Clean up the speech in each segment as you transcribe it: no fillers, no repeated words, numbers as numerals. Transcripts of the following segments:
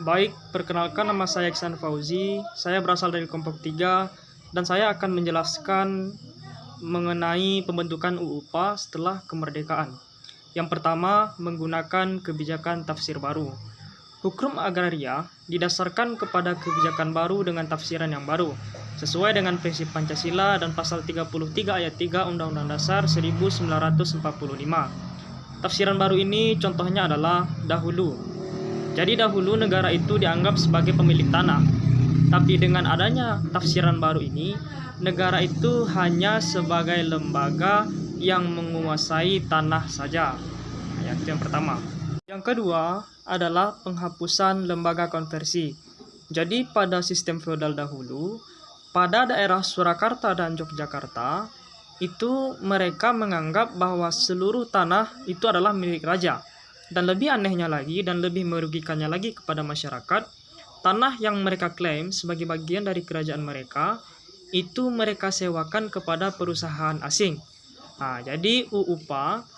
Baik, perkenalkan nama saya Iksan Fauzi, saya berasal dari Kelompok 3 dan saya akan menjelaskan mengenai pembentukan UUPA setelah kemerdekaan. Yang pertama, menggunakan kebijakan tafsir baru. Hukum agraria didasarkan kepada kebijakan baru dengan tafsiran yang baru, sesuai dengan prinsip Pancasila dan pasal 33 ayat 3 Undang-Undang Dasar 1945. Tafsiran baru ini contohnya adalah dahulu. Jadi dahulu negara itu dianggap sebagai pemilik tanah. Tapi dengan adanya tafsiran baru ini, negara itu hanya sebagai lembaga yang menguasai tanah saja. Nah, itu yang pertama. Yang kedua adalah penghapusan lembaga konversi. Jadi pada sistem feodal dahulu, pada daerah Surakarta dan Yogyakarta, itu mereka menganggap bahwa seluruh tanah itu adalah milik raja. Dan lebih anehnya lagi dan lebih merugikannya lagi kepada masyarakat, tanah yang mereka klaim sebagai bagian dari kerajaan mereka, itu mereka sewakan kepada perusahaan asing. Nah, jadi UUPA,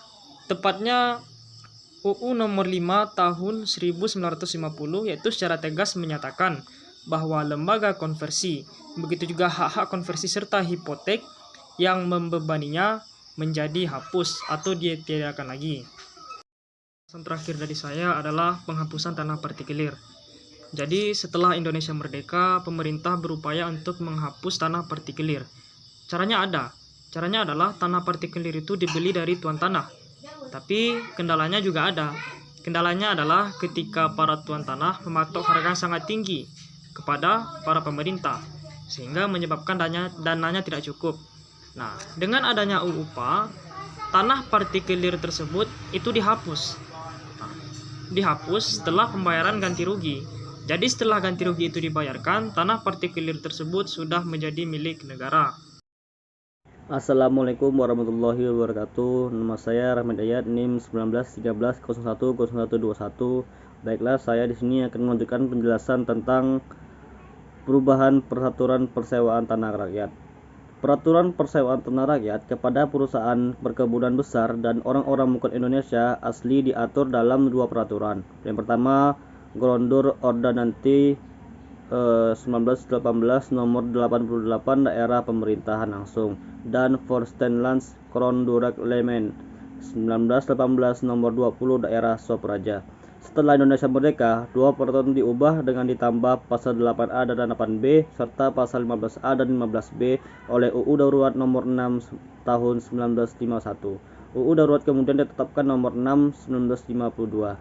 tepatnya UU nomor 5 tahun 1950, yaitu secara tegas menyatakan bahwa lembaga konversi, begitu juga hak-hak konversi serta hipotek yang membebaninya menjadi hapus atau ditiadakan lagi. Pesan terakhir dari saya adalah penghapusan tanah partikelir. Jadi setelah Indonesia merdeka, pemerintah berupaya untuk menghapus tanah partikelir. Caranya ada. Caranya adalah tanah partikelir itu dibeli dari tuan tanah. Tapi kendalanya juga ada. Kendalanya adalah ketika para tuan tanah mematok harga yang sangat tinggi kepada para pemerintah, sehingga menyebabkan dananya tidak cukup. Nah, dengan adanya UUPA, tanah partikelir tersebut itu dihapus setelah pembayaran ganti rugi. Jadi setelah ganti rugi itu dibayarkan, tanah partikelir tersebut sudah menjadi milik negara. Assalamualaikum warahmatullahi wabarakatuh. Nama saya Rahmat Ayat, NIM 1913010121. Baiklah, saya di sini akan melanjutkan penjelasan tentang perubahan peraturan persewaan tanah rakyat. Peraturan persewaan tanah rakyat kepada perusahaan perkebunan besar dan orang-orang mukun Indonesia asli diatur dalam dua peraturan. Yang pertama, Grondur Ordonansi 1918 nomor 88 daerah pemerintahan langsung, dan Vorstenlands Grondoreglement 1918 nomor 20 daerah Sopraja. Setelah Indonesia merdeka, dua peraturan diubah dengan ditambah pasal 8A dan 8B serta pasal 15A dan 15B oleh UU Darurat nomor 6 tahun 1951. UU Darurat kemudian ditetapkan nomor 6 1952.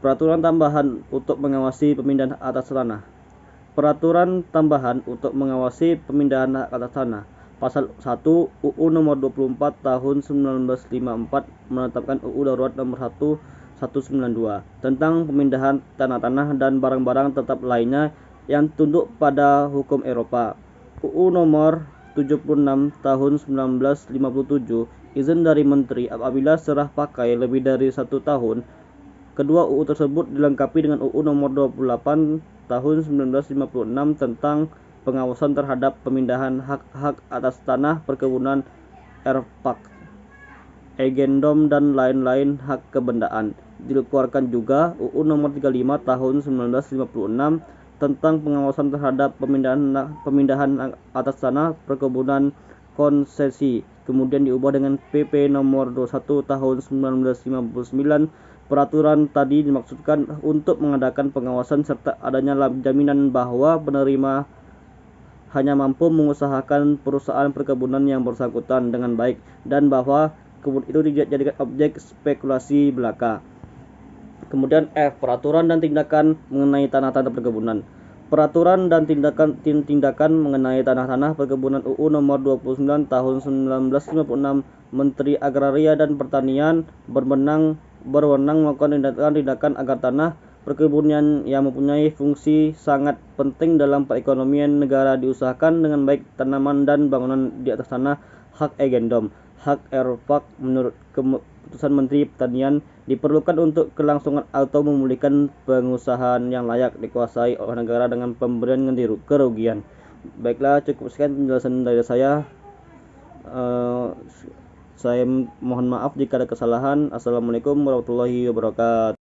Peraturan tambahan untuk mengawasi pemindahan atas tanah. Peraturan tambahan untuk mengawasi pemindahan hak atas tanah. Pasal 1 UU nomor 24 tahun 1954 menetapkan UU Darurat nomor 192 tentang pemindahan tanah-tanah dan barang-barang tetap lainnya yang tunduk pada hukum Eropa. UU nomor 76 tahun 1957 izin dari menteri apabila serah pakai lebih dari 1 tahun. Kedua UU tersebut dilengkapi dengan UU nomor 28 tahun 1956 tentang pengawasan terhadap pemindahan hak-hak atas tanah perkebunan, erfak, egendom dan lain-lain hak kebendaan. Dikeluarkan juga UU nomor 35 tahun 1956 tentang pengawasan terhadap pemindahan atas tanah perkebunan konsesi. Kemudian diubah dengan PP nomor 21 tahun 1959. Peraturan tadi dimaksudkan untuk mengadakan pengawasan serta adanya jaminan bahwa penerima hanya mampu mengusahakan perusahaan perkebunan yang bersangkutan dengan baik dan bahwa kebun itu dijadikan objek spekulasi belaka. Kemudian peraturan dan tindakan mengenai tanah-tanah perkebunan. Peraturan dan tindakan mengenai tanah-tanah perkebunan UU nomor 29 tahun 1956. Menteri Agraria dan Pertanian berwenang melakukan tindakan agar tanah perkebunan yang mempunyai fungsi sangat penting dalam perekonomian negara diusahakan dengan baik. Tanaman dan bangunan di atas tanah, hak egendom, hak erfak menurut keputusan Menteri Pertanian diperlukan untuk kelangsungan atau memulihkan pengusahaan yang layak dikuasai oleh negara dengan pemberian ganti kerugian. Baiklah, cukup sekian penjelasan dari saya. Saya mohon maaf jika ada kesalahan. Assalamualaikum warahmatullahi wabarakatuh.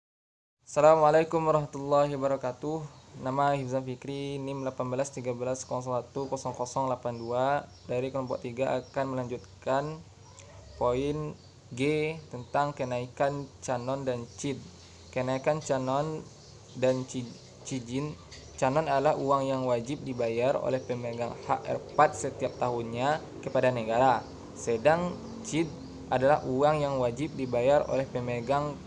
Assalamualaikum warahmatullahi wabarakatuh. Nama Hifzan Fikri, NIM 1813010082 dari kelompok 3 akan melanjutkan poin G tentang kenaikan canon dan cid. Kenaikan canon dan cijin. Canon adalah uang yang wajib dibayar oleh pemegang hak erpat setiap tahunnya kepada negara. Sedang cid adalah uang yang wajib dibayar oleh pemegang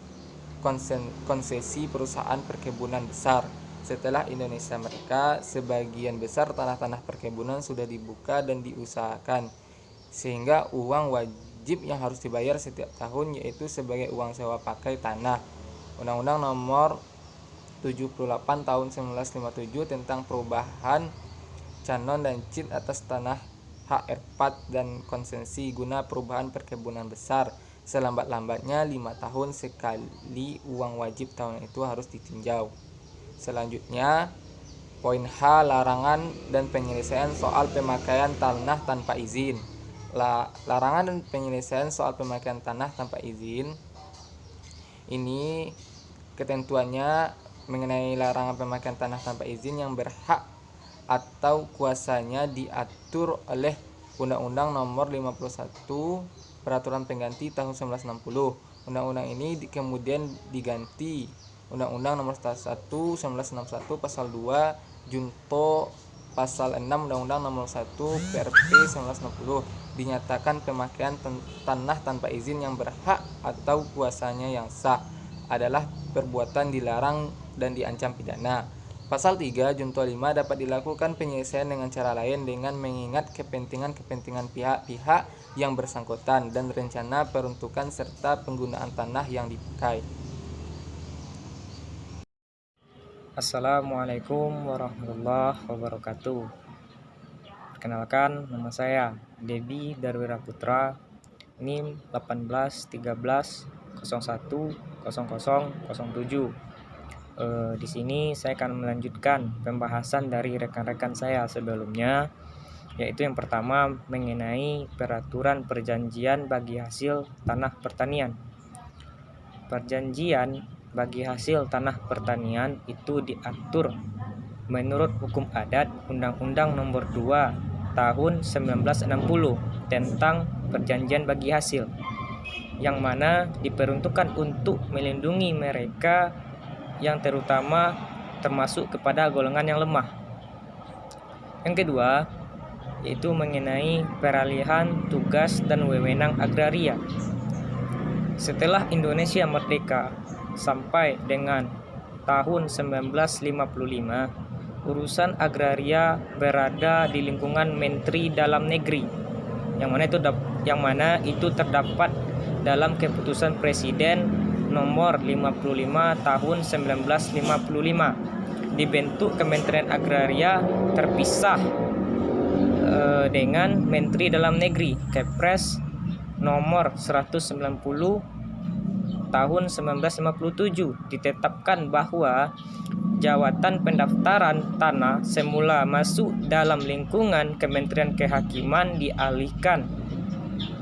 konsesi perusahaan perkebunan besar. Setelah Indonesia merdeka, sebagian besar tanah-tanah perkebunan sudah dibuka dan diusahakan, sehingga uang wajib yang harus dibayar setiap tahun yaitu sebagai uang sewa pakai tanah. Undang-Undang Nomor 78 Tahun 1957 tentang perubahan canon dan cid atas tanah hak erpat dan konsesi guna perubahan perkebunan besar. Selambat-lambatnya 5 tahun sekali uang wajib tahun itu harus ditinjau. Selanjutnya, poin H, larangan dan penyelesaian soal pemakaian tanah tanpa izin. Larangan dan penyelesaian soal pemakaian tanah tanpa izin ini ketentuannya mengenai larangan pemakaian tanah tanpa izin yang berhak atau kuasanya diatur oleh Undang-Undang Nomor 51 Peraturan Pengganti tahun 1960. Undang-undang ini kemudian diganti Undang-Undang Nomor 1 1961 Pasal 2 Junto Pasal 6 Undang-Undang Nomor 1 PRP 1960. Dinyatakan pemakaian tanah tanpa izin yang berhak atau kuasanya yang sah adalah perbuatan dilarang dan diancam pidana. Pasal 3 Junto 5 dapat dilakukan penyelesaian dengan cara lain dengan mengingat kepentingan-kepentingan pihak-pihak yang bersangkutan dan rencana peruntukan serta penggunaan tanah yang dipakai. Assalamualaikum warahmatullahi wabarakatuh. Perkenalkan, nama saya Debi Darwira Putra, NIM 1813010007. Di sini saya akan melanjutkan pembahasan dari rekan-rekan saya sebelumnya, yaitu yang pertama mengenai peraturan perjanjian bagi hasil tanah pertanian. Perjanjian bagi hasil tanah pertanian itu diatur menurut hukum adat Undang-Undang Nomor 2 Tahun 1960 tentang perjanjian bagi hasil, yang mana diperuntukkan untuk melindungi mereka yang terutama termasuk kepada golongan yang lemah. Yang kedua, yaitu mengenai peralihan tugas dan wewenang agraria. Setelah Indonesia merdeka sampai dengan tahun 1955, urusan agraria berada di lingkungan Menteri Dalam Negeri, yang mana itu terdapat dalam keputusan Presiden Nomor 55 Tahun 1955. Dibentuk Kementerian Agraria terpisah dengan Menteri Dalam Negeri, Kepres Nomor 190 Tahun 1957. Ditetapkan bahwa jawatan pendaftaran tanah semula masuk dalam lingkungan Kementerian Kehakiman dialihkan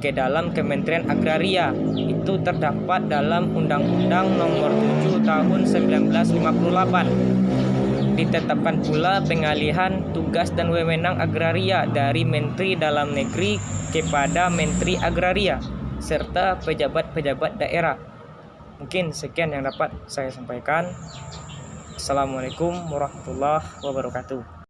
ke dalam Kementerian Agraria. Itu terdapat dalam Undang-Undang Nomor 7 Tahun 1958. Ditetapkan pula pengalihan tugas dan wewenang agraria dari Menteri Dalam Negeri kepada Menteri Agraria serta pejabat-pejabat daerah. Mungkin sekian yang dapat saya sampaikan. Assalamualaikum warahmatullahi wabarakatuh.